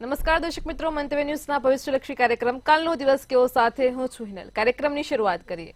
નમસ્કાર દર્શક મિત્રો, મંતવ્ય ન્યૂઝના ભવિષ્યલક્ષી કાર્યક્રમ કાલનો દિવસ કેવો સાથે હું છું હિનલ. કાર્યક્રમની શરૂઆત કરીએ.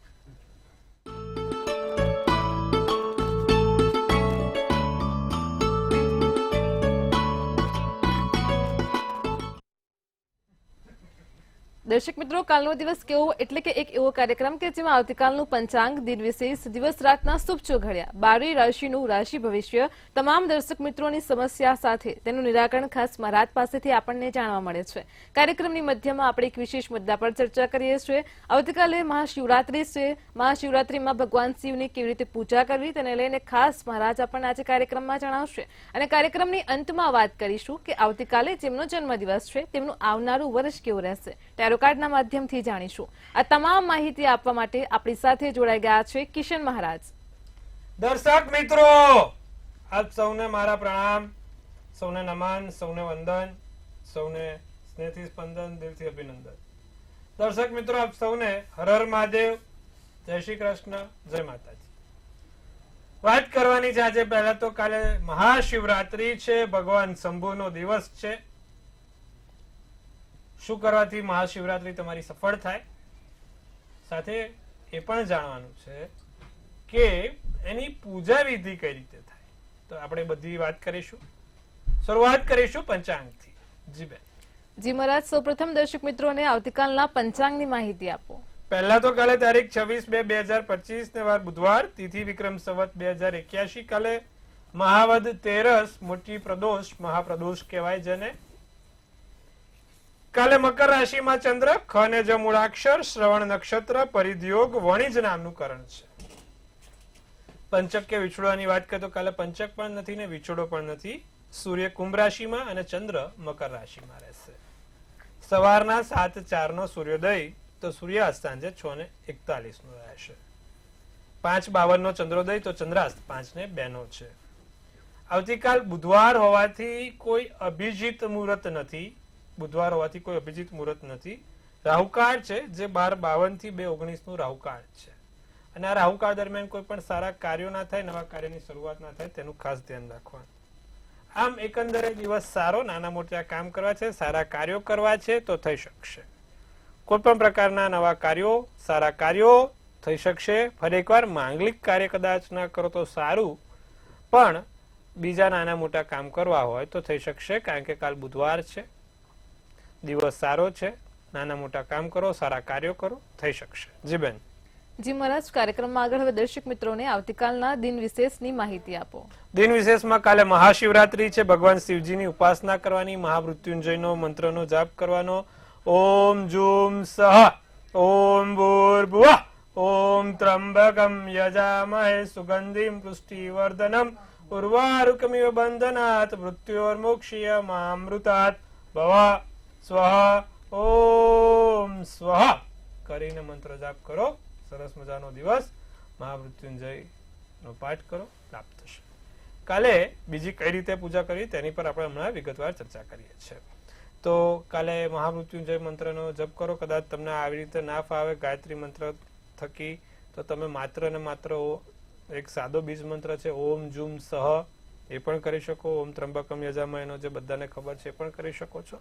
દર્શક મિત્રો, કાલનો દિવસ કેવો એટલે કે એક એવો કાર્યક્રમ કે જેમાં આવતીકાલનું પંચાંગ, દિન વિશેષ, દિવસ રાતના શુભ ચોઘડિયા, 12 રાશિનું રાશિ ભવિષ્ય, તમામ દર્શક મિત્રોની સમસ્યા સાથે તેનું નિરાકરણ ખાસ મહારાજ પાસેથી આપણને જાણવા મળે છે. કાર્યક્રમની મધ્યમાં આપણે એક વિશેષ મુદ્દા પર ચર્ચા કરીએ છીએ. આવતીકાલે મહાશિવરાત્રી છે. મહાશિવરાત્રીમાં ભગવાન શિવની કેવી રીતે પૂજા કરવી તેને લઈને ખાસ મહારાજ આપણને આજે કાર્યક્રમમાં જણાવશે. અને કાર્યક્રમની અંતમાં વાત કરીશું કે આવતીકાલે જેમનો જન્મદિવસ છે તેમનું આવનારું વર્ષ કેવું રહેશે. કાર્ડના માધ્યમથી જાણીશું. આ તમામ માહિતી આપવા માટે આપણી સાથે જોડાઈ ગયા છે કિશન મહારાજ. દર્શક મિત્રો, આપ સૌને મારા પ્રણામ, સૌને નમન, સૌને વંદન, સૌને સ્નેહથી સ્પંદન, દિલથી અભિનંદન. દર્શક મિત્રો, આપ સૌને હર હર મહાદેવ, જય શ્રી કૃષ્ણ, જય માતાજી. વાત કરવાની છે આજે. પહેલા તો કાલે મહાશિવરાત્રી છે, ભગવાન શંભુનો દિવસ છે. શું કરવાથી મહાશિવરાત્રી તમારી સફળ થાય, સાથે એ પણ જાણવાનું છે કે એની પૂજા વિધિ કઈ રીતે થાય. તો આપણે બધી વાત કરીશું. શરૂઆત કરીશું પંચાંગથી. જી બેન. જી મહારાજ, સૌપ્રથમ દર્શક મિત્રોને આવતીકાલના પંચાંગની માહિતી આપો. પહેલા તો કાલે તારીખ 26/2/2025 ને વાર બુધવાર, તિથિ વિક્રમ સંવત 2081. કાલે મહાવદ તેરસ, મોટી પ્રદોષ, મહાપ્રદોષ કહેવાય જેને. કાલે મકર રાશિમાં ચંદ્ર, ખ ને જ મૂળાક્ષર, શ્રવણ નક્ષત્ર, પરિધયોગ, વણિજ નામનું કરણ છે. પંચક કે વિછોડવાની વાત કરીએ તો કાલે પંચક પણ નથી ને વિછોડો પણ નથી. સૂર્ય કુંભ રાશિમાં અને ચંદ્ર મકર રાશિમાં રહેશે. સવારના 7:04 નો સૂર્યોદય, તો સૂર્યાસ્ત સાંજે 6:41 નો રહેશે. 5:52 નો ચંદ્રોદય, તો ચંદ્રાસ્ત 5:02 નો છે. આવતીકાલ બુધવાર હોવાથી કોઈ અભિજીત મુહૂર્ત નથી. બુધવાર હોવાથી કોઈ અભિજીત મુહૂર્ત નથી. રાહુકાળ છે જે 12:52 થી 2:19 નું રાહુકાળ છે. અને આ રાહુકાળ દરમિયાન કોઈ પણ સારા કાર્યો ના થાય, નવા કાર્યની શરૂઆત ના થાય, તેનું ખાસ ધ્યાન રાખવાનું. આમ એકંદરે દિવસ સારો, નાના મોટા કામ કરવા છે, સારા કાર્યો કરવા છે તો થઈ શકશે. કોઈ પણ પ્રકારના નવા કાર્યો, સારા કાર્યો થઈ શકશે. ફરી એકવાર, માંગલિક કાર્ય કદાચ ના કરો તો સારું, પણ બીજા નાના મોટા કામ કરવા હોય તો થઈ શકશે. કારણ કે કાલ બુધવાર છે, દિવસ સારો છે. નાના મોટા કામ કરો, સારા કાર્યો કરો, થઈ શકશે. જી બેન. જી મહારાજ, કાર્યક્રમમાં આગળ હવે દર્શક મિત્રોને આવતીકાલના દિન વિશેષની માહિતી આપો. દિન વિશેષમાં કાલે મહાશિવરાત્રી છે. ભગવાન શિવજીની ઉપાસના કરવાની, મહામૃત્યુંજયનો મંત્રનો જાપ કરવાનો. ઓમ જૂમ સહ, ઓમ ભૂર્ભુવઃ, ઓમ ત્રંબકમ યજામહે સુગંધિમ પુષ્ટિવર્ધનમ, ઉર્વારુકમિવ બંધનાત મૃત્યોર્મોક્ષીયમામૃતાત ભવ સ્વઃ ઓમ સ્વઃ કરીને મંત્ર જાપ કરો. સરસ મજાનો દિવસ. મહામૃત્યુંજય નો પાઠ કરો, લાભ થશે. કાલે બીજી કઈ રીતે પૂજા કરવી તેની પર આપણે હમણાં વિગતવાર ચર્ચા કરીએ છીએ. તો કાલે મહામૃત્યુંજય મંત્રનો જપ કરો. કદાચ તમને આવી રીતે ના ફાવે ગાયત્રી મંત્ર થકી, તો તમે માત્ર ને માત્ર એક સાદો બીજ મંત્ર છે ઓમ જૂમ સહ, એ પણ કરી શકો. ઓમ ત્રંબકમ યજામહેનો જે બધાને ખબર છે એ પણ કરી શકો છો.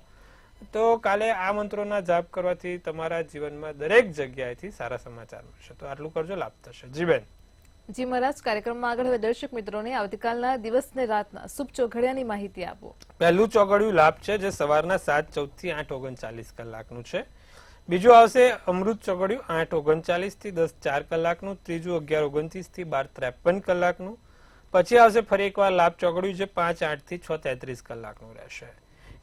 તો કાલે આ મંત્રોના જાપ કરવાથી તમારા જીવનમાં દરેક જગ્યાએથી સારા સમાચાર મળશે. તો આટલું કરજો, લાભ થશે. જી બેન. જી મહારાજ, કાર્યક્રમમાં આગળ હવે દર્શક મિત્રોને આવતીકાલના દિવસ ને રાતના શુભ ચોઘડિયાની માહિતી આપો. પહેલું ચોઘડિયું લાભ છે જે સવારના 7:14 થી 8:39 કલાકનું છે. બીજું આવશે અમૃત ચોઘડિયું 8:39 થી 10:04 કલાકનું. ત્રીજું 11:29 થી 12:53 કલાકનું. પછી આવશે ફરી એકવાર લાભ ચોઘડિયું જે 5:08 થી 6:33 કલાકનું રહેશે.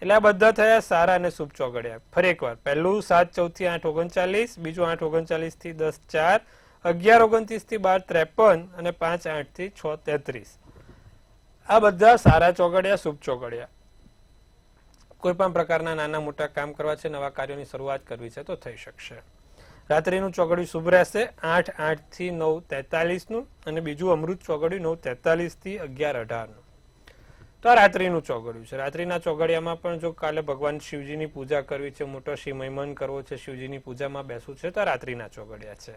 એટલે આ બધા થયા સારા અને શુભ ચોઘડિયા. ફરી એકવાર, પહેલું 7:14 થી 8:39, બીજું 8:39 થી 10:04, 11:29 થી 12:53 અને 5:08 થી 6:33. આ બધા સારા ચોઘડિયા, શુભ ચોઘડિયા. કોઈ પણ પ્રકારના નાના મોટા કામ કરવા છે, નવા કાર્યોની શરૂઆત કરવી છે તો થઈ શકશે. રાત્રિનું ચોઘડિયું શુભ રહેશે 8:08 થી 9:43 નું, અને બીજું અમૃત ચોઘડિયું 9:43 થી 11:18 નું. તો આ રાત્રિનું ચોઘડિયું છે. રાત્રિના ચોઘડિયામાં પણ જો કાલે ભગવાન શિવજીની પૂજા કરવી છે, મોટો શિવ મહિમન કરવો છે, શિવજીની પૂજામાં બેસવું છે, તો રાત્રિના ચોઘડિયા છે.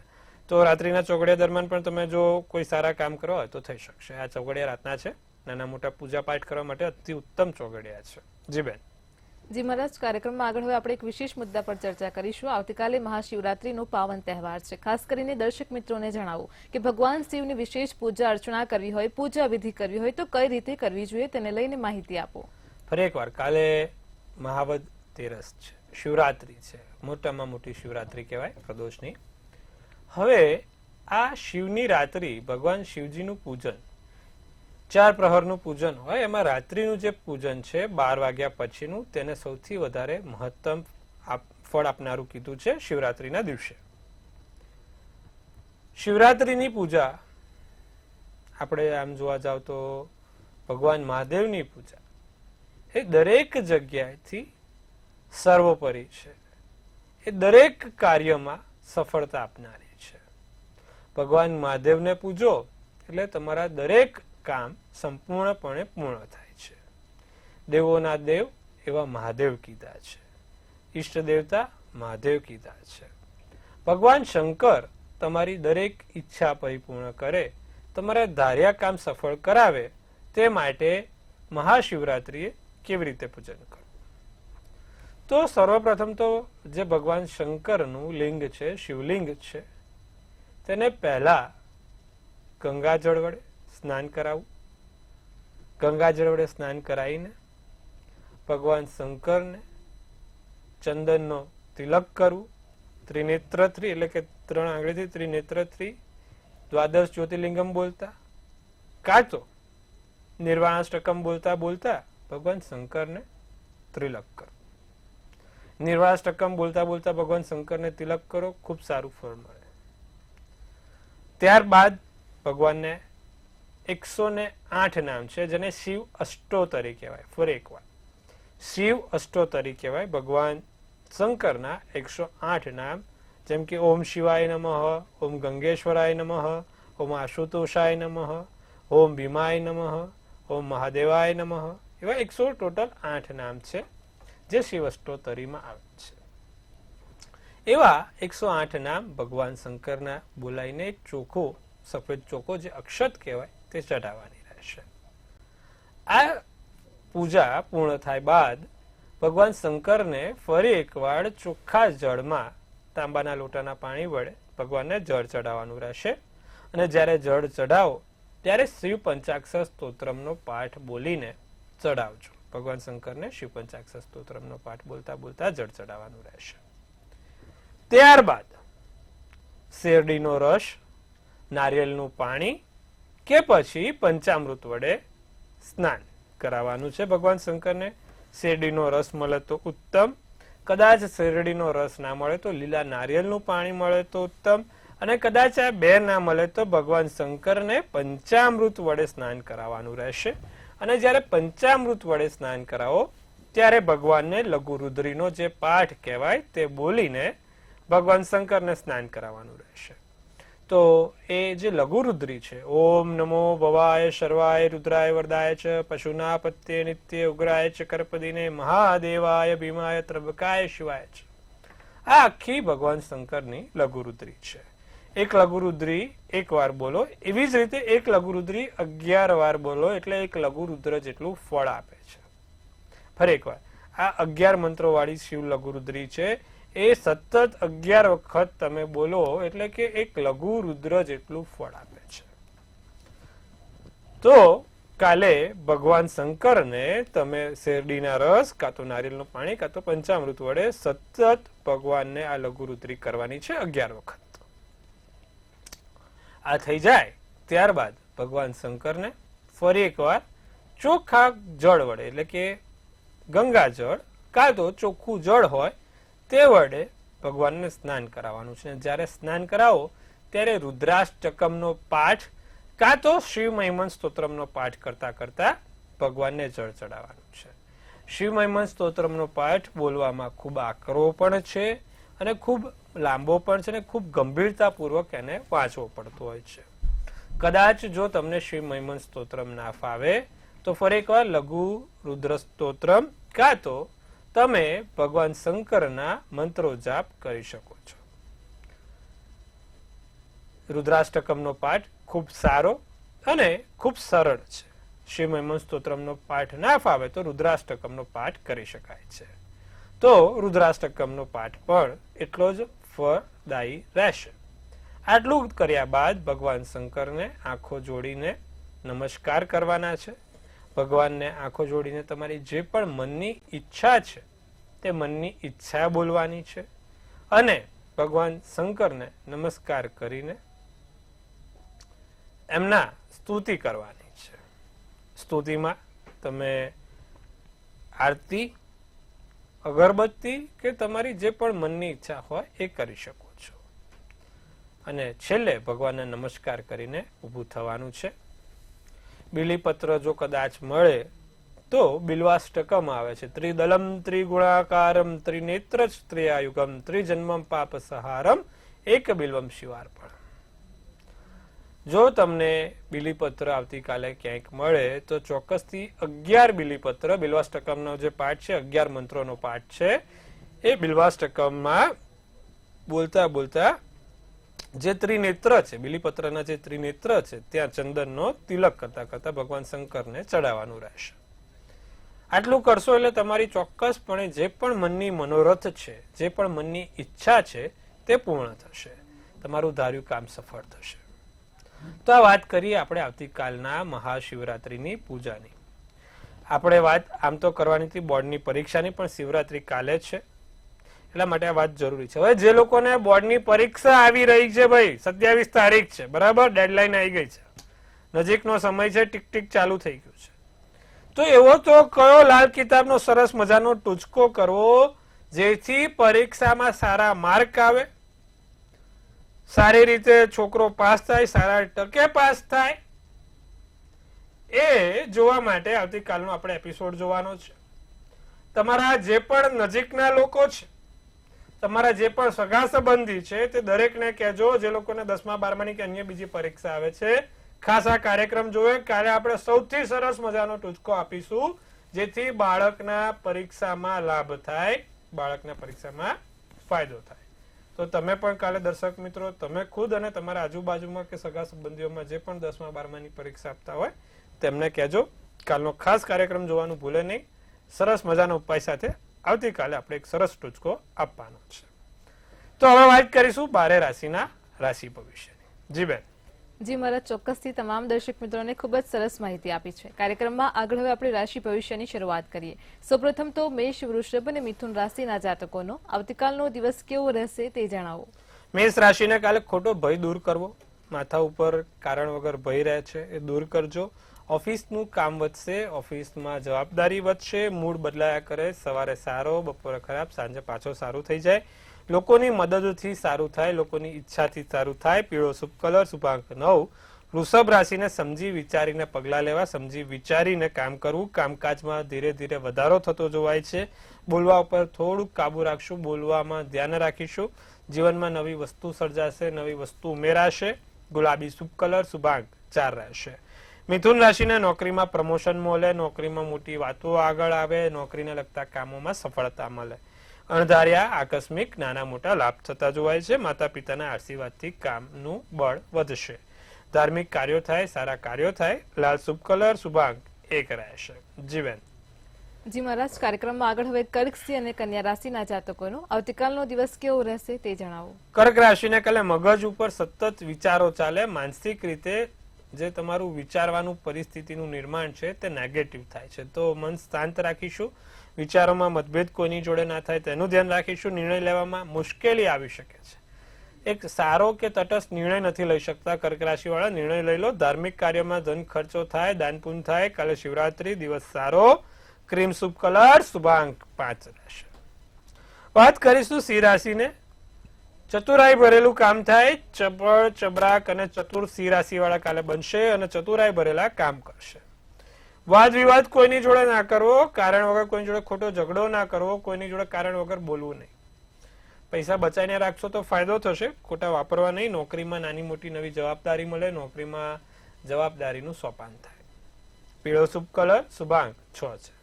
તો રાત્રિના ચોઘડિયા દરમિયાન પણ તમે જો કોઈ સારા કામ કરવા હોય તો થઈ શકશે. આ ચોઘડિયા રાતના છે. નાના મોટા પૂજા પાઠ કરવા માટે અતિ ઉત્તમ ચોઘડિયા છે. જી બેન. જી મહારાજ, કાર્યક્રમમાં આગળ હવે આપણે એક વિશેષ મુદ્દા પર ચર્ચા કરીશું. આવતીકાલે મહાશિવરાત્રીનો પાવન તહેવાર છે. ખાસ કરીને દર્શક મિત્રોને જણાવું કે ભગવાન શિવની વિશેષ પૂજા અર્ચના કરવી હોય, પૂજા વિધિ કરવી હોય તો કઈ રીતે કરવી જોઈએ, તેને લઈને માહિતી આપો. ફરી એકવાર, કાલે મહાવદ તેરસ છે, શિવરાત્રી છે, મોટામાં મોટી શિવરાત્રી કહેવાય પ્રદોષની. હવે આ શિવની રાત્રિ, ભગવાન શિવજીનું પૂજન 4 પ્રહરનું પૂજન હોય, એમાં રાત્રિનું જે પૂજન છે 12 વાગ્યા પછીનું, તેને સૌથી વધારે મહત્તમ ફળ આપનારું કીધું છે શિવરાત્રીના દિવસે. શિવરાત્રીની પૂજા આપણે આમ જોવા જાવ તો ભગવાન મહાદેવની પૂજા એ દરેક જગ્યાએથી સર્વોપરી છે. એ દરેક કાર્યમાં સફળતા આપનારી છે. ભગવાન મહાદેવને પૂજો એટલે તમારા દરેક કામ સંપૂર્ણપણે પૂર્ણ થાય છે. દેવોના દેવ એવા મહાદેવ કીધા છે, ઈષ્ટ દેવતા મહાદેવ કીધા છે. ભગવાન શંકર તમારી દરેક ઈચ્છા પરિપૂર્ણ કરે, તમારા ધાર્યા કામ સફળ કરાવે, તે માટે મહાશિવરાત્રીએ કેવી રીતે પૂજન કરવું? તો સર્વપ્રથમ તો જે ભગવાન શંકરનું લિંગ છે, શિવલિંગ છે, તેને પહેલા ગંગાજળ વડે સ્નાન કરાવવું. ગંગાજળ વડે સ્નાન કરાવીને ભગવાન શંકરને ચંદનનો તિલક કરવું. ત્રિનેત્રથી એટલે કે 3 આંગળીથી ત્રિનેત્રથી દ્વાદશ જ્યોતિર્લિંગમ બોલતા, કાં તો નિર્વાણાષ્ટકમ બોલતા બોલતા ભગવાન શંકરને ત્રિલક કરો. નિર્વાણાષ્ટકમ બોલતા બોલતા ભગવાન શંકરને તિલક કરો, ખૂબ સારું ફળ મળે. ત્યારબાદ ભગવાનને 108 નામ છે, જેને શિવ અષ્ટોતરી કહેવાય. ફરી એકવાર, શિવ અષ્ટોતરી કહેવાય. ભગવાન શંકરના 108 નામ, જેમ કે ઓમ શિવાય નમઃ, ઓમ ગંગેશ્વરાય નમઃ, ઓમ આશુતોષાય નમઃ, ઓમ ભીમાય નમઃ, ઓમ મહાદેવાય નમઃ, એવા ટોટલ 8 નામ છે જે શિવ અષ્ટોતરીમાં આવે છે. એવા 108 નામ ભગવાન શંકરના બોલાઈને એક ચોખ્ખો, સફેદ ચોખ્ખો જે અક્ષત કહેવાય તે ચઢાવવાની રહેશે. આ પૂજા પૂર્ણ થાય બાદ ભગવાન શંકરને ફરી એકવાર ચોખ્ખા જળમાં, તાંબાના લોટાના પાણી વડે ભગવાનને જળ ચડાવવાનું રહેશે. અને જ્યારે જળ ચડાવો ત્યારે શિવ પંચાક્ષર સ્તોત્રમનો પાઠ બોલીને ચડાવજો. ભગવાન શંકરને શિવ પંચાક્ષર સ્તોત્રમનો પાઠ બોલતા બોલતા જળ ચડાવવાનું રહેશે. ત્યારબાદ શેરડીનો રસ, નારિયેળનું પાણી કે પછી પંચામૃત વડે સ્નાન કરાવવાનું છે ભગવાન શંકરને. શેરડીનો રસ મળે તો ઉત્તમ, કદાચ શેરડીનો રસ ના મળે તો લીલા નારિયેળનું પાણી મળે તો ઉત્તમ, અને કદાચ આ 2 ના મળે તો ભગવાન શંકરને પંચામૃત વડે સ્નાન કરાવવાનું રહેશે. અને જ્યારે પંચામૃત વડે સ્નાન કરાવો ત્યારે ભગવાનને લઘુરુદ્રીનો જે પાઠ કહેવાય તે બોલીને ભગવાન શંકરને સ્નાન કરાવવાનું રહેશે. તો એ જે લઘુરુદ્રી છે, ઓમ નમો ભવાય શર્વાય રુદ્રાય વરદાય ચ પશુના પત્યે નિત્ય ઉગ્રાય ચ કરપદીને મહાદેવાય ભીમાય ત્રંબકાય શિવાય ચ, આ આખી ભગવાન શંકરની લઘુરુદ્રી છે. એક લઘુરુદ્રી 1 વાર બોલો, એવી જ રીતે એક લઘુરુદ્રી 11 વાર બોલો, એટલે એક લઘુરુદ્ર જેટલું ફળ આપે છે. ફરી એકવાર, આ 11 મંત્રો વાળી શિવ લઘુરુદ્રી છે, એ સતત 11 વખત તમે બોલો એટલે કે એક લઘુરુદ્ર જેટલું ફળ આપે છે. તો કાલે ભગવાન શંકરને તમે શેરડીના રસ, કાં તો નારિયેળનું પાણી, કાં તો પંચામૃત વડે સતત ભગવાનને આ લઘુરુદ્રી કરવાની છે 11 વખત. આ થઈ જાય ત્યારબાદ ભગવાન શંકરને ફરી એકવાર ચોખ્ખા જળ વડે, એટલે કે ગંગાજળ કાં તો ચોખ્ખું જળ હોય તે વડે ભગવાનને સ્નાન કરાવવાનું છે. જ્યારે સ્નાન કરાવો ત્યારે રુદ્રાષ્ટકમનો પાઠ કાં તો શિવ મહિમન સ્તોત્રમનો પાઠ કરતા કરતા ભગવાનને જળ ચડાવવાનું છે. શિવ મહિમન સ્તોત્રમનો પાઠ બોલવામાં ખૂબ આકરો પણ છે અને ખૂબ લાંબો પણ છે અને ખૂબ ગંભીરતાપૂર્વક એને વાંચવો પડતો હોય છે. કદાચ જો તમને શિવ મહિમન સ્તોત્રમ ના ફાવે તો ફરી એકવાર લઘુ રુદ્ર સ્તોત્રમ કાં તો તમે ભગવાન શંકરના મંત્રો જાપ કરી શકો છો. રુદ્રાષ્ટકમનો પાઠ ખૂબ સારો અને ખૂબ સરળ છે. શ્રી મહિમન સ્તોત્રમનો પાઠ ના ફાવે તો રુદ્રાષ્ટકમનો પાઠ કરી શકાય છે. તો રુદ્રાષ્ટકમનો પાઠ પણ એટલો જ ફળદાયી રહેશે. આટલું કર્યા બાદ ભગવાન શંકરને આંખો જોડીને નમસ્કાર કરવાના છે. ભગવાનને આંખો જોડીને તમારી જે પણ મનની ઈચ્છા છે તે મનની ઈચ્છા બોલવાની છે અને ભગવાન શંકરને નમસ્કાર કરીને એમના સ્તુતિ કરવાની છે. સ્તુતિમાં તમે આરતી, અગરબત્તી કે તમારી જે પણ મનની ઈચ્છા હોય એ કરી શકો છો અને છેલ્લે ભગવાનને નમસ્કાર કરીને ઊભું થવાનું છે. બિલીપત્ર જો કદાચ મળે તો બિલ્વાષ્ટકમ આવે છે. ત્રિદલમ ત્રિગુણાકારમ ત્રિનેત્ર ત્રિયાયુગમ ત્રિજન્મમ પાપ સહારમ એક બિલ્વમ શિવાર્પણ. જો તમને બિલીપત્ર આવતીકાલે ક્યાંક મળે તો ચોક્કસથી 11 બિલીપત્ર, બિલ્વાષ્ટકમનો જે પાઠ છે 11 મંત્રોનો પાઠ છે એ બિલ્વાષ્ટકમમાં બોલતા બોલતા જે ત્રિનેત્ર છે, બિલીપત્રના જે ત્રિનેત્ર છે ત્યાં ચંદનનો તિલક કરતા કરતા ભગવાન શંકરને ચડાવવાનું રહેશે. આટલું કરશો એટલે તમારી ચોક્કસપણે જે પણ મનની મનોરથ છે, જે પણ મનની ઈચ્છા છે તે પૂર્ણ થશે. તમારું ધાર્યું કામ સફળ થશે. તો આ વાત કરીએ આપણે આવતીકાલના મહાશિવરાત્રિની પૂજાની. આપણે વાત આમ તો કરવાની હતી બોર્ડની પરીક્ષાની, પણ શિવરાત્રી કાલે છે એટલા માટે આ વાત જરૂરી છે. હવે જે લોકોને બોર્ડની પરીક્ષા આવી રહી છે ભાઈ, 27 તારીખ છે, બરાબર, ડેડલાઈન આવી ગઈ છે, નજીકનો સમય છે, ટીક ટીક ચાલુ થઈ ગયું છે, તો એવો તો કયો લાલ કિતાબનો સરસ મજાનો ટૂચકો કરવો જેથી પરીક્ષામાં સારા માર્ક આવે, સારી રીતે છોકરો પાસ થાય, સારા ટકે પાસ થાય, એ જોવા માટે આવતીકાલનો આપણે એપિસોડ જોવાનો છે. તમારા જે પણ નજીકના લોકો છે, તમારા જે પણ સગા સંબંધી છે તે દરેકને કહેજો જે લોકોને 10મા 12માની કે અન્ય બીજી પરીક્ષા આવે છે. ખાસ આ કાર્યક્રમ જોવે. કાલે આપણે સૌથી સરસ મજાનો ટૂચકો આપીશું જેથી બાળકના પરીક્ષામાં લાભ થાય, બાળકના પરીક્ષામાં ફાયદો થાય. તો તમે પણ કાલે દર્શક મિત્રો, તમે ખુદ અને તમારા આજુબાજુમાં કે સગા સંબંધીઓમાં જે પણ 10મા 12માની પરીક્ષા આપતા હોય તેમને કહેજો. કાલનો ખાસ કાર્યક્રમ જોવાનું ભૂલે નહીં. સરસ મજાનો ઉપાય સાથે આવતીકાલે આપણે એક સરસ ટૂચકો આપવાનો છે. તો હવે વાત કરીશું 12 રાશિના રાશિ ભવિષ્યની. જી બેન. જી મહારાજ, ચોક્કસથી તમામ દર્શક મિત્રોને ખૂબ જ સરસ માહિતી આપી છે. કાર્યક્રમમાં આગળ હવે આપણે રાશિ ભવિષ્યની શરૂઆત કરીએ. સૌપ્રથમ તો મેષ, વૃષભ અને મિથુન રાશિના જાતકોનો આવતીકાલનો દિવસ કેવો રહેશે તે જણાવો. મેષ રાશિને કાલે ખોટો ભય દૂર કરવો. માથા ઉપર કારણ વગર ભય રહે છે એ દૂર કરજો. ઓફિસનું કામ વધશે, ઓફિસમાં જવાબદારી વધશે, મૂડ બદલાયા કરે, સવારે સારો, બપોરે ખરાબ, સાંજે પાછો સારું થઈ જાય. લોકોની મદદથી સારું થાય, લોકોની ઈચ્છાથી સારું થાય. પીળો શુભ કલર, શુભાંક 9. વૃષભ રાશિને સમજી વિચારીને પગલાં લેવા, સમજી વિચારીને કામ કરવું. કામકાજમાં ધીરે ધીરે વધારો થતો જોવાય છે. બોલવા ઉપર થોડુંક કાબુ રાખશું, બોલવામાં ધ્યાન રાખીશું. જીવનમાં નવી વસ્તુ સર્જાશે, નવી વસ્તુ ઉમેરાશે. ગુલાબી શુભ કલર, શુભાંક 4 રહેશે. મિથુન રાશિને નોકરીમાં પ્રમોશન મળે, નોકરીમાં મોટી વાતો આગળ આવે, નોકરીને લગતા કામોમાં સફળતા મળે. અણધાર્યા આકસ્મિક નાના મોટા લાભ થતા જોવાય છે. માતા પિતાના આશીર્વાદથી કામનું બળ વધશે. ધાર્મિક કાર્યો થાય, સારા કાર્યો થાય. લાલ શુભ કલર, શુભાંક 1 રહેશે. જીવન. જી મહારાજ, કાર્યક્રમમાં આગળ હવે કર્ક, સિંહ અને કન્યા રાશિના જાતકોનો આવતીકાલનો દિવસ કેવો રહેશે તે જણાવો. કર્ક રાશિને કાલે મગજ ઉપર સતત વિચારો ચાલે. માનસિક રીતે જે તમારું વિચારવાનું પરિસ્થિતિનું નિર્માણ છે તે નેગેટિવ થાય છે, તો મન શાંત રાખીશું. વિચારોમાં મતભેદ કોઈની જોડે ના થાય તેનું ધ્યાન રાખીશું. નિર્ણય લેવામાં મુશ્કેલી આવી શકે છે. એક સારો કે તટસ્થ નિર્ણય નથી લઈ શકતા કર્ક રાશિ વાળા, નિર્ણય લઈ લો. ધાર્મિક કાર્યમાં ધન ખર્ચો થાય, દાન પુણ્ય થાય. કાલે શિવરાત્રી, દિવસ સારો. ક્રીમ શુભ કલર, શુભાંક 5 રહેશે. વાત કરીશું સિંહ રાશિને. ચતુરાઈ ભરેલું કામ થાય. ચપળ, ચબરાક અને ચતુર સિંહ રાશિ વાળા કાલે બનશે અને ચતુરાઈ ભરેલા કામ કરશે. વાદ વિવાદ કોઈની જોડે ના કરવો, કારણ વગર કોઈની જોડે ખોટો ઝઘડો ના કરવો, કોઈની જોડે કારણ વગર બોલવું નહીં. પૈસા બચાવીને રાખશો તો ફાયદો થશે, ખોટા વાપરવા નહીં. નોકરીમાં નાની મોટી નવી જવાબદારી મળે, નોકરીમાં જવાબદારીનું સોપાન થાય. પીળો શુભ કલર, શુભાંક 6 છે.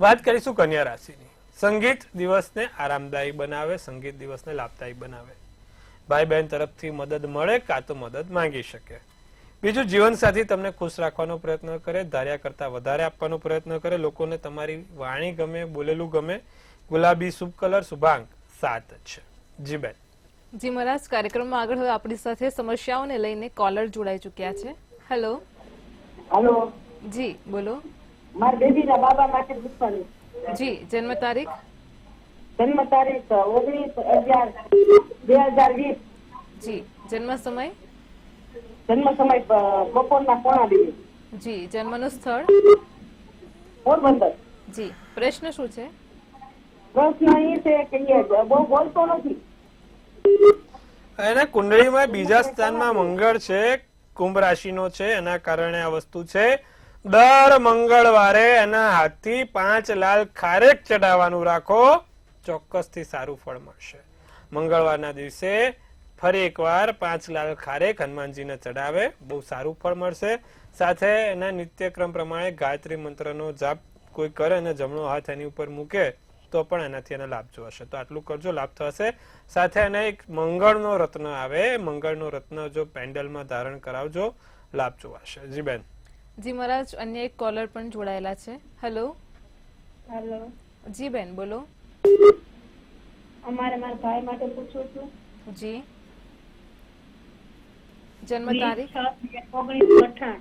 વાત કરીશું કન્યા રાશિની. સંગીત દિવસને આરામદાયી બનાવે, સંગીત દિવસને લાભદાયી બનાવે. ભાઈ બહેન તરફથી મદદ મળે કાં તો મદદ માંગી શકે. બીજું, જીવનસાથી તમને ખુશ રાખવાનો પ્રયત્ન કરે, ધાર્યા કરતા વધારે આપવાનો પ્રયત્ન કરે, લોકોને તમારી વાણી ગમે, બોલેલું ગમે. ગુલાબી શુભ કલર, શુભાંક 7 છે. જી બેન. જી મહારાજ, કાર્યક્રમમાં આગળ હવે આપણી સાથે સમસ્યાઓને લઈને કોલર જોડાઈ ચૂક્યા છે. હેલો. હેલો, જી બોલો. મારા બેબીના બાબા માટે પૂછવાનું. જી, જન્મ તારીખ? જન્મ તારીખ 19/11/2020. જી, જન્મ સમય? જન્મ સમય બપોરના 1:30. જી, જન્મનું સ્થળ? પોરબંદર. જી, પ્રશ્ન શું છે? પ્રશ્ન એ છે કે એ બહુ બોલતો નથી. એના કુંડળીમાં બીજા સ્થાનમાં મંગળ છે, કુંભ રાશિનો છે, એના કારણે આ વસ્તુ છે. દર મંગળવારે એના હાથથી 5 લાલ ખારેક ચડાવવાનું રાખો, ચોક્કસથી સારું ફળ મળશે. મંગળવારના દિવસે ફરી એકવાર 5 લાલ ખારેક હનુમાનજીને ચડાવે, બહુ સારું ફળ મળશે. સાથે એના નિત્યક્રમ પ્રમાણે ગાયત્રી મંત્રનો જાપ કોઈ કરે અને જમણો હાથ એની ઉપર મૂકે તો પણ એનાથી એને લાભ જોશે. તો આટલું કરજો, લાભ થશે. સાથે એને એક મંગળનો રત્ન આવે, મંગળનો રત્ન જો પેન્ડલમાં ધારણ કરાવજો, લાભ જોવાશે. જી બેન. જી મહારાજ, અન્ય એક કોલર પણ જોડાયેલા છે. હેલો. હેલો, જી બેન બોલો. અમારે મારા ભાઈ માટે પૂછવું છું. જી, જન્મ તારીખ? 20/6/1998.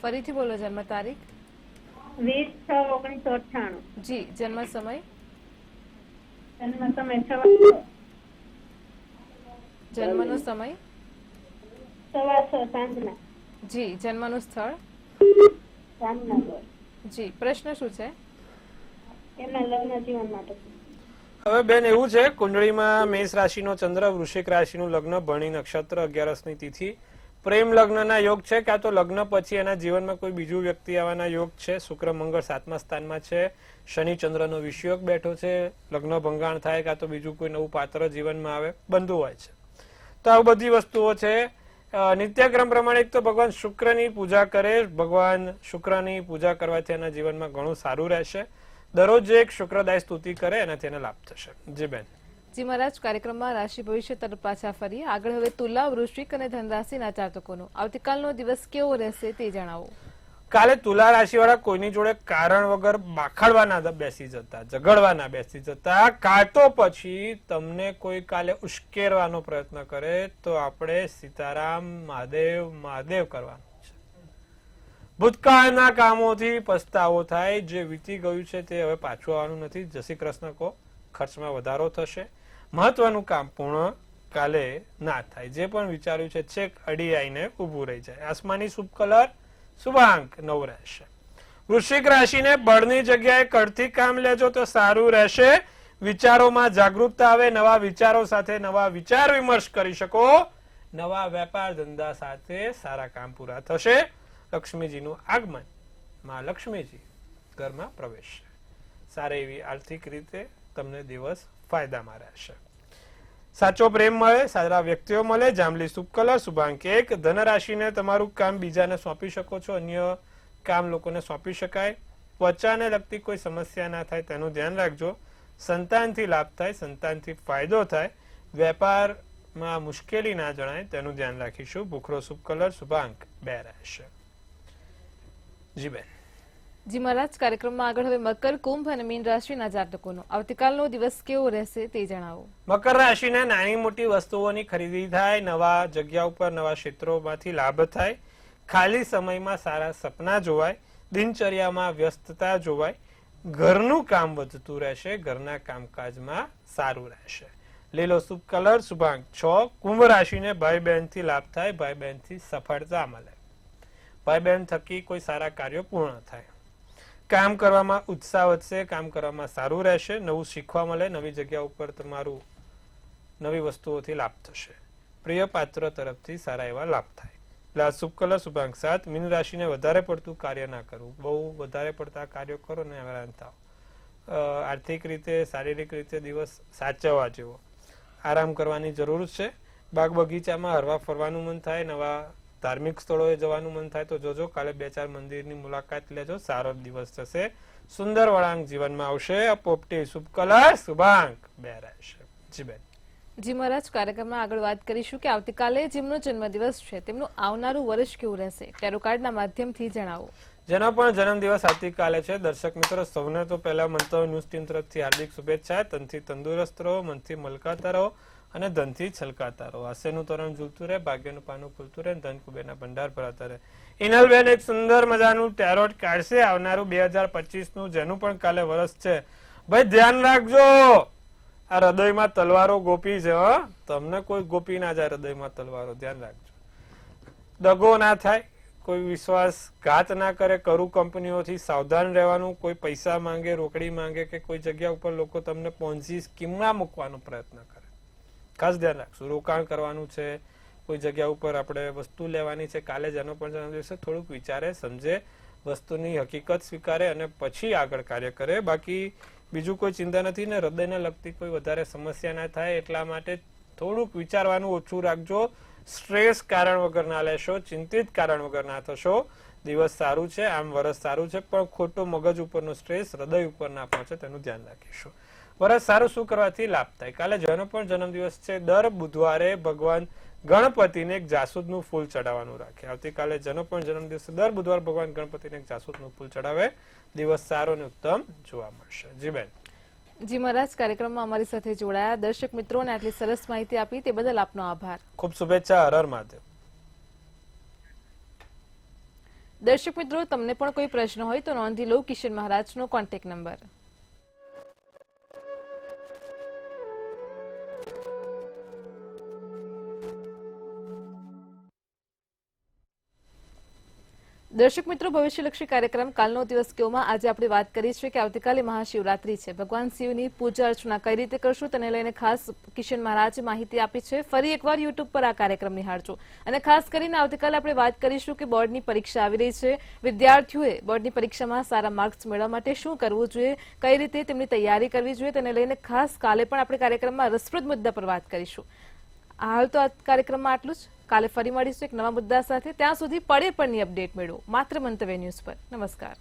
ફરીથી બોલો જન્મ તારીખ. 20/6/1998. જી, જન્મ સમય? જન્મ સમય 6:30. જન્મનો સમય? 6:15 સાંજના. જી, જન્મનું સ્થળ? જામનગર. જી, પ્રશ્ન શું છે? એમના લગ્ન જીવન માટે. હવે બેન એવું છે, કુંડળીમાં મેષ રાશિનો ચંદ્ર, વૃશ્ચિક રાશિનું લગ્ન, ભરણી નક્ષત્ર, 11ની તિથિ, પ્રેમ લગ્નના યોગ છે, કાં તો લગ્ન પછી એના જીવનમાં કોઈ બીજું વ્યક્તિ આવવાના યોગ છે. શુક્ર મંગળ 7મા સ્થાનમાં છે, શનિ ચંદ્રનો વિષયોગ બેઠો છે, લગ્ન ભંગાણ થાય, કાં તો બીજું કોઈ નવું પાત્ર જીવનમાં આવે, બનતું હોય છે. તો આ બધી વસ્તુઓ છે. નિત્યક્રમ પ્રમાણે એક તો ભગવાન શુક્રની પૂજા કરે, ભગવાન શુક્રની પૂજા કરવાથી એના જીવનમાં ઘણું સારું રહેશે. દરરોજ એક શુક્રદાય સ્તુતિ કરે, એનાથી એને લાભ થશે. જી બેન. જી મહારાજ, કાર્યક્રમમાં રાશિ ભવિષ્ય તરફ પાછા ફરીએ. આગળ હવે તુલા, વૃશ્ચિક અને ધનરાશિના જાતકોનો આવતીકાલનો દિવસ કેવો રહેશે તે જણાવો. કાલે તુલા રાશિ વાળા કોઈની જોડે કારણ વગર બાખડવાના બેસી જતા, ઝઘડવાના બેસી જતા, કાં તો પછી તમને કોઈ કાલે ઉશ્કેરવાનો પ્રયત્ન કરે તો આપણે સીતારામ મહાદેવ મહાદેવ કરવાનું છે. ભૂતકાળના કામોથી પસ્તાવો થાય, જે વીતી ગયું છે તે હવે પાછું આવવાનું નથી. જય શ્રી કૃષ્ણ કહો, ખર્ચમાં વધારો થશે. મહત્વનું કામ પૂર્ણ કાલે ના થાય. જે પણ વિચાર્યું છે છેક અડી આવીને ઉભું રહી જાય. આસમાની શુભ કલર, શુભાંક 9 રહેશે. વૃશ્ચિક રાશિને બળની જગ્યાએ કળથી કામ લેજો તો સારું રહેશે. વિચારોમાં જાગૃતતા આવે, નવા વિચારો સાથે નવા વિચાર વિમર્શ કરી શકો, નવા વેપાર ધંધા સાથે સારા કામ પૂરા થશે. લક્ષ્મીજીનું આગમન, માં લક્ષ્મીજી ઘરમાં પ્રવેશશે. સારી એવી આર્થિક રીતે તમને દિવસ ફાયદામાં રહેશે. સાચો પ્રેમ મળે, સારા વ્યક્તિઓ મળે. જાંબલી શુભ કલર, શુભાંક 1. ધન રાશિને તમારું કામ બીજાને સોંપી શકો છો, અન્ય કામ લોકોને સોંપી શકાય. ત્વચાને લગતી કોઈ સમસ્યા ના થાય તેનું ધ્યાન રાખજો. સંતાનથી લાભ થાય, સંતાનથી ફાયદો થાય. વેપારમાં મુશ્કેલી ના જણાય તેનું ધ્યાન રાખીશું. ભૂખરો શુભ કલર, શુભાંક 2 રહેશે. જી બેન. જી મહારાજ, કાર્યક્રમમાં આગળ હવે મકર, કુંભ અને મીન રાશિના જાતકોનો આવતીકાલનો દિવસ કેવો રહેશે તે જણાવો. મકર રાશિને નાની મોટી વસ્તુઓની ખરીદી થાય, નવા જગ્યા ઉપર નવા ક્ષેત્રોમાંથી લાભ થાય, ખાલી સમયમાં સારા સપના જોવાય, દિનચર્યામાં વ્યસ્તતા જોવાય, ઘરનું કામ વધતું રહેશે, ઘરના કામકાજમાં સારું રહેશે. લીલો શુભ કલર, શુભાંક 6. કુંભ રાશિને ભાઈ બહેનથી લાભ થાય, ભાઈ બહેનથી સફળતા મળે, ભાઈ બહેન થકી કોઈ સારા કાર્યો પૂર્ણ થાય. કામ કરવામાં ઉત્સાહ વધશે, કામ કરવામાં સારું રહેશે, નવું શીખવા મળે, નવી જગ્યા ઉપર તમારું નવી વસ્તુઓથી લાભ થશે. પ્રિય પાત્ર તરફથી સારા એવા લાભ થાય. લાલ શુભ કલર, શુભાંક 7. મીન રાશિને વધારે પડતું કાર્ય ના કરવું, બહુ વધારે પડતા કાર્યો કરો ને હેરાન થાવ. આર્થિક રીતે, શારીરિક રીતે દિવસ સાચવવા જેવો. આરામ કરવાની જરૂર છે. બાગ બગીચામાં હરવા ફરવાનું મન થાય, નવા ધાર્મિક સ્થળોએ જવાનું મન થાય તો જોજો. કાલે 2-4 મંદિરની મુલાકાત લેજો, સારો દિવસ થશે. સુંદર વળાંક જીવનમાં આવશે. પોપટી શુભ કલર, શુભાંક 2 રહેશે. જી બેન. જી મહારાજ, કાર્યક્રમમાં આગળ વાત કરીશું કે આવતીકાલે જેમનો જન્મદિવસ છે તેમનું આવનારું વર્ષ કેવું રહેશે, ટેરો કાર્ડના માધ્યમથી જણાવો. જેનો પણ જન્મદિવસ આવતીકાલે છે દર્શક મિત્રો, સૌને તો પહેલા મંતવ્ય ન્યૂઝ ટીમ તરફથી હાર્દિક શુભેચ્છા. તનથી તંદુરસ્ત રહો, મનથી મલકાતા રહો અને ધનથી છલકાતા રહો. હાસ્યનું તોરણ ઝૂલતું રહે, ભાગ્યનું પાનું ખુલતું રહે, ધન કુબેરના ભંડાર ભરાતા રહે. ઇનલબેન એક સુંદર મજાનું ટેરોટ કાઢશે આવનારું 2025 નું, જેનું પણ કાલે વર્ષ છે. ભાઈ ધ્યાન રાખજો, આ હૃદયમાં તલવારો ગોપી છે. તમને કોઈ ગોપી ના જાય હૃદયમાં તલવારો, ધ્યાન રાખજો. દગો ના થાય, કોઈ વિશ્વાસઘાત ના કરે, કરું કંપનીઓથી સાવધાન રહેવાનું. કોઈ પૈસા માંગે, રોકડી માંગે કે કોઈ જગ્યા ઉપર લોકો તમને પોન્ઝી સ્કીમમાં મૂકવાનો પ્રયત્ન કરે, ખાસ ધ્યાન રાખશું. રોકાણ કરવાનું છે, કોઈ જગ્યા ઉપર આપણે વસ્તુ લેવાની છે, કાલે જેનો પણ જન્મદિવસ છે થોડુંક વિચારે સમજે, વસ્તુની હકીકત સ્વીકારે અને પછી આગળ કાર્ય કરે. બાકી બીજું કોઈ ચિંતા નથી ને હૃદયને લગતી કોઈ વધારે સમસ્યા ના થાય એટલા માટે થોડુંક વિચારવાનું ઓછું રાખજો. સ્ટ્રેસ કારણ વગર ના લેશો, ચિંતિત કારણ વગર ના થશો. દિવસ સારું છે, આમ વરસ સારું છે, પણ ખોટો મગજ ઉપરનો સ્ટ્રેસ હૃદય ઉપર ના પહોંચે તેનું ધ્યાન રાખીશું. વરસ સારું શું કરવાથી લાભ થાય? કાલે જેનો પણ જન્મદિવસ છે દર બુધવારે ભગવાન ગણપતિને એક જાસૂદનું ફૂલ ચડાવવાનું રાખે. આવતીકાલે જેનો પણ જન્મદિવસ દર બુધવાર ભગવાન ગણપતિને એક જાસૂદનું ફૂલ ચડાવે, દિવસ સારો અને ઉત્તમ જોવા મળશે. જી બેન. જી મહારાજ, કાર્યક્રમમાં અમારી સાથે જોડાયા દર્શક મિત્રોને આટલી સરસ માહિતી આપી તે બદલ આપનો આભાર. ખૂબ શુભેચ્છા. હર હર મહાદેવ. દર્શક મિત્રો, તમને પણ કોઈ પ્રશ્ન હોય તો નોંધી લો કિશન મહારાજનો કોન્ટેક્ટ નંબર. દર્શક મિત્રો, ભવિષ્યલક્ષી કાર્યક્રમ કાલનો દિવસ કેવોમાં આજે આપણે વાત કરી છે કે આવતીકાલે મહાશિવરાત્રી છે. ભગવાન શિવની પૂજા અર્ચના કઈ રીતે કરશું તેને લઈને ખાસ કિશન મહારાજે માહિતી આપી છે. ફરી એકવાર યુટ્યુબ પર આ કાર્યક્રમ નિહાળજો. અને ખાસ કરીને આવતીકાલે આપણે વાત કરીશું કે બોર્ડની પરીક્ષા આવી રહી છે. વિદ્યાર્થીઓએ બોર્ડની પરીક્ષામાં સારા માર્ક્સ મેળવવા માટે શું કરવું જોઈએ, કઈ રીતે તેમની તૈયારી કરવી જોઈએ તેને લઈને ખાસ કાલે પણ આપણે કાર્યક્રમમાં રસપ્રદ મુદ્દા પર વાત કરીશું. હાલ તો આ કાર્યક્રમમાં આટલું જ. કાલે ફરી મળીશું એક નવા મુદ્દા સાથે. ત્યાં સુધી પડે પણની અપડેટ મેળવો માત્ર મંતવ્ય ન્યૂઝ પર. નમસ્કાર.